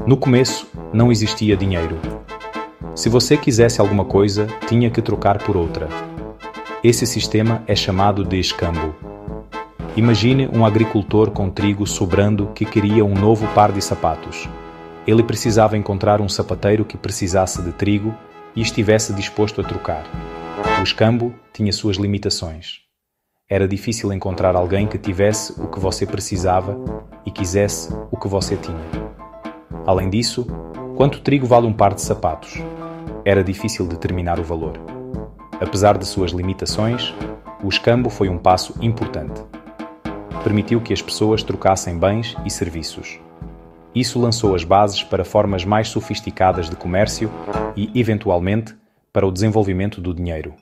No começo, não existia dinheiro. Se você quisesse alguma coisa, tinha que trocar por outra. Esse sistema é chamado de escambo. Imagine um agricultor com trigo sobrando que queria um novo par de sapatos. Ele precisava encontrar um sapateiro que precisasse de trigo e estivesse disposto a trocar. O escambo tinha suas limitações. Era difícil encontrar alguém que tivesse o que você precisava e quisesse o que você tinha. Além disso, quanto trigo vale um par de sapatos? Era difícil determinar o valor. Apesar de suas limitações, o escambo foi um passo importante. Permitiu que as pessoas trocassem bens e serviços. Isso lançou as bases para formas mais sofisticadas de comércio e, eventualmente, para o desenvolvimento do dinheiro.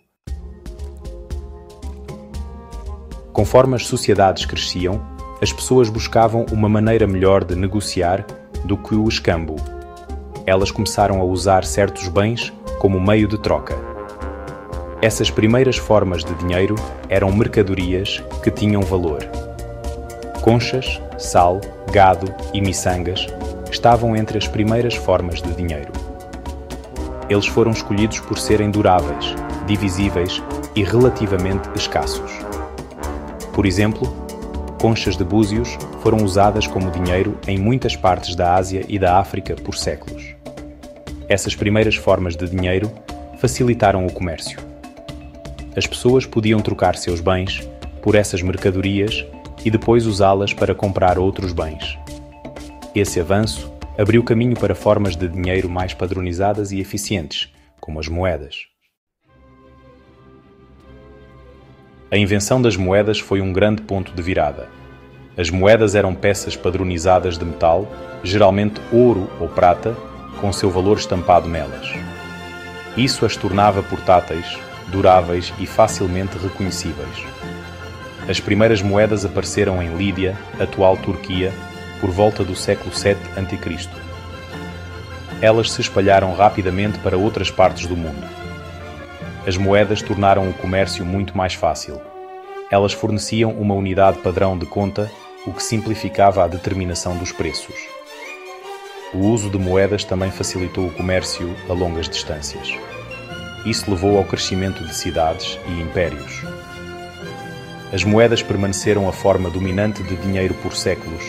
Conforme as sociedades cresciam, as pessoas buscavam uma maneira melhor de negociar do que o escambo. Elas começaram a usar certos bens como meio de troca. Essas primeiras formas de dinheiro eram mercadorias que tinham valor. Conchas, sal, gado e miçangas estavam entre as primeiras formas de dinheiro. Eles foram escolhidos por serem duráveis, divisíveis e relativamente escassos. Por exemplo, conchas de búzios foram usadas como dinheiro em muitas partes da Ásia e da África por séculos. Essas primeiras formas de dinheiro facilitaram o comércio. As pessoas podiam trocar seus bens por essas mercadorias e depois usá-las para comprar outros bens. Esse avanço abriu caminho para formas de dinheiro mais padronizadas e eficientes, como as moedas. A invenção das moedas foi um grande ponto de virada. As moedas eram peças padronizadas de metal, geralmente ouro ou prata, com seu valor estampado nelas. Isso as tornava portáteis, duráveis e facilmente reconhecíveis. As primeiras moedas apareceram em Lídia, atual Turquia, por volta do século VII a.C. Elas se espalharam rapidamente para outras partes do mundo. As moedas tornaram o comércio muito mais fácil. Elas forneciam uma unidade padrão de conta, o que simplificava a determinação dos preços. O uso de moedas também facilitou o comércio a longas distâncias. Isso levou ao crescimento de cidades e impérios. As moedas permaneceram a forma dominante de dinheiro por séculos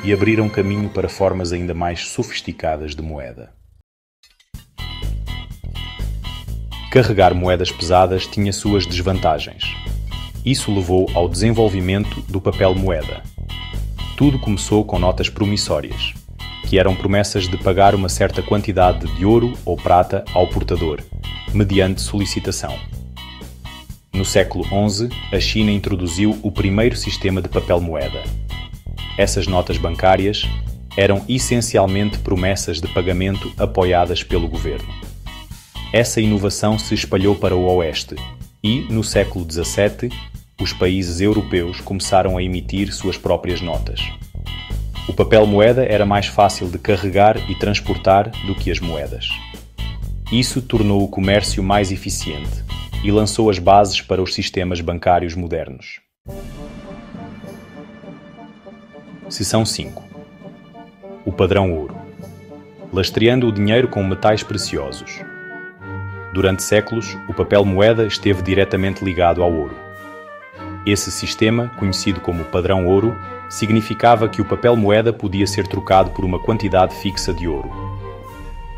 e abriram caminho para formas ainda mais sofisticadas de moeda. Carregar moedas pesadas tinha suas desvantagens. Isso levou ao desenvolvimento do papel moeda. Tudo começou com notas promissórias, que eram promessas de pagar uma certa quantidade de ouro ou prata ao portador, mediante solicitação. No século XI, a China introduziu o primeiro sistema de papel moeda. Essas notas bancárias eram essencialmente promessas de pagamento apoiadas pelo governo. Essa inovação se espalhou para o Oeste e, no século XVII, os países europeus começaram a emitir suas próprias notas. O papel moeda era mais fácil de carregar e transportar do que as moedas. Isso tornou o comércio mais eficiente e lançou as bases para os sistemas bancários modernos. Seção 5. O padrão ouro. Lastreando o dinheiro com metais preciosos. Durante séculos, o papel moeda esteve diretamente ligado ao ouro. Esse sistema, conhecido como padrão ouro, significava que o papel moeda podia ser trocado por uma quantidade fixa de ouro.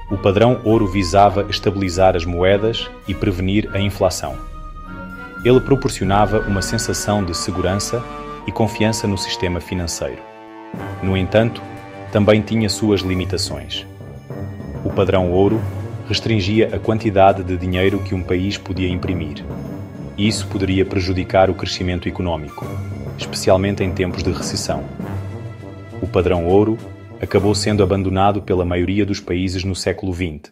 O padrão ouro visava estabilizar as moedas e prevenir a inflação. Ele proporcionava uma sensação de segurança e confiança no sistema financeiro. No entanto, também tinha suas limitações. O padrão ouro restringia a quantidade de dinheiro que um país podia imprimir. Isso poderia prejudicar o crescimento econômico, especialmente em tempos de recessão. O padrão ouro acabou sendo abandonado pela maioria dos países no século XX.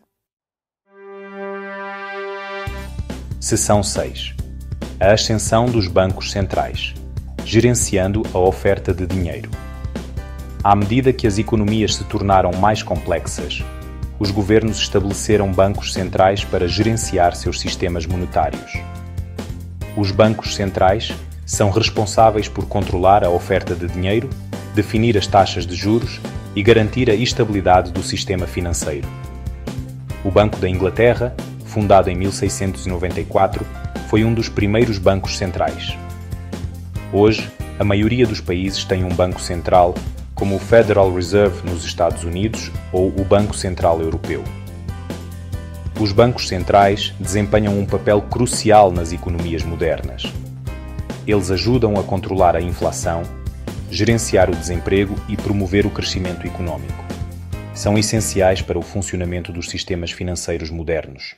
Seção 6. A ascensão dos bancos centrais, gerenciando a oferta de dinheiro. À medida que as economias se tornaram mais complexas, os governos estabeleceram bancos centrais para gerenciar seus sistemas monetários. Os bancos centrais são responsáveis por controlar a oferta de dinheiro definir as taxas de juros e garantir a estabilidade do sistema financeiro. O Banco da Inglaterra, fundado em 1694, foi um dos primeiros bancos centrais. Hoje, a maioria dos países tem um banco central, como o Federal Reserve nos Estados Unidos ou o Banco Central Europeu. Os bancos centrais desempenham um papel crucial nas economias modernas. Eles ajudam a controlar a inflação, gerenciar o desemprego e promover o crescimento econômico. São essenciais para o funcionamento dos sistemas financeiros modernos.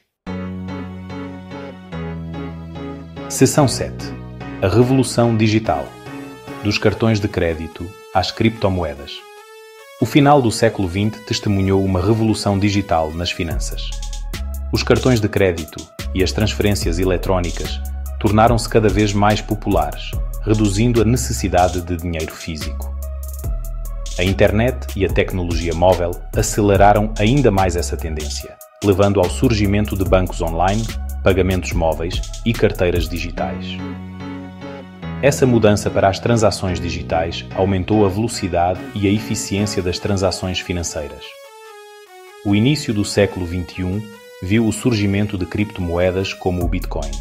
Seção 7. A Revolução Digital. Dos cartões de crédito às criptomoedas. O final do século XX testemunhou uma revolução digital nas finanças. Os cartões de crédito e as transferências eletrónicas tornaram-se cada vez mais populares, reduzindo a necessidade de dinheiro físico. A internet e a tecnologia móvel aceleraram ainda mais essa tendência, levando ao surgimento de bancos online, pagamentos móveis e carteiras digitais. Essa mudança para as transações digitais aumentou a velocidade e a eficiência das transações financeiras. O início do século XXI viu o surgimento de criptomoedas como o Bitcoin.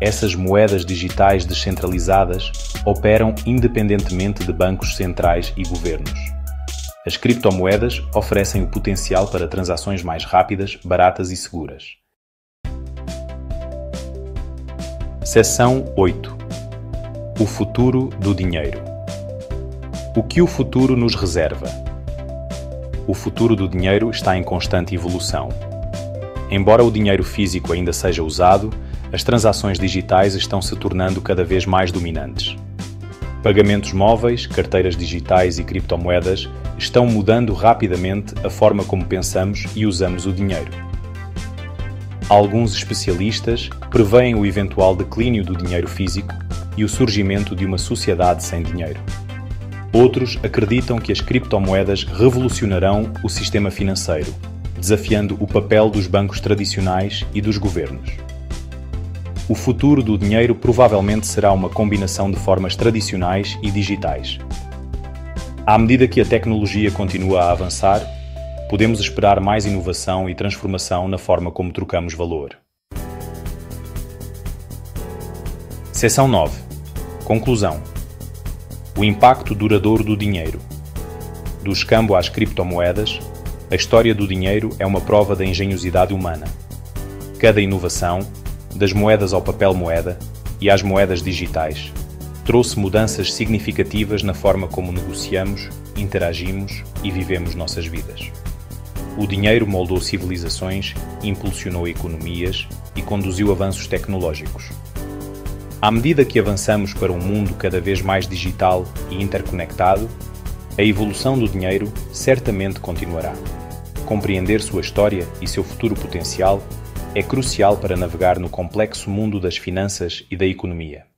Essas moedas digitais descentralizadas operam independentemente de bancos centrais e governos. As criptomoedas oferecem o potencial para transações mais rápidas, baratas e seguras. Seção 8. O futuro do dinheiro. O que o futuro nos reserva? O futuro do dinheiro está em constante evolução. Embora o dinheiro físico ainda seja usado, as transações digitais estão se tornando cada vez mais dominantes. Pagamentos móveis, carteiras digitais e criptomoedas estão mudando rapidamente a forma como pensamos e usamos o dinheiro. Alguns especialistas preveem o eventual declínio do dinheiro físico e o surgimento de uma sociedade sem dinheiro. Outros acreditam que as criptomoedas revolucionarão o sistema financeiro, desafiando o papel dos bancos tradicionais e dos governos. O futuro do dinheiro provavelmente será uma combinação de formas tradicionais e digitais. À medida que a tecnologia continua a avançar, podemos esperar mais inovação e transformação na forma como trocamos valor. Seção 9. Conclusão. O impacto duradouro do dinheiro. Do escambo às criptomoedas, a história do dinheiro é uma prova da engenhosidade humana. Cada inovação, das moedas ao papel moeda e às moedas digitais, trouxe mudanças significativas na forma como negociamos, interagimos e vivemos nossas vidas. O dinheiro moldou civilizações, impulsionou economias e conduziu avanços tecnológicos. À medida que avançamos para um mundo cada vez mais digital e interconectado, a evolução do dinheiro certamente continuará. Compreender sua história e seu futuro potencial é crucial para navegar no complexo mundo das finanças e da economia.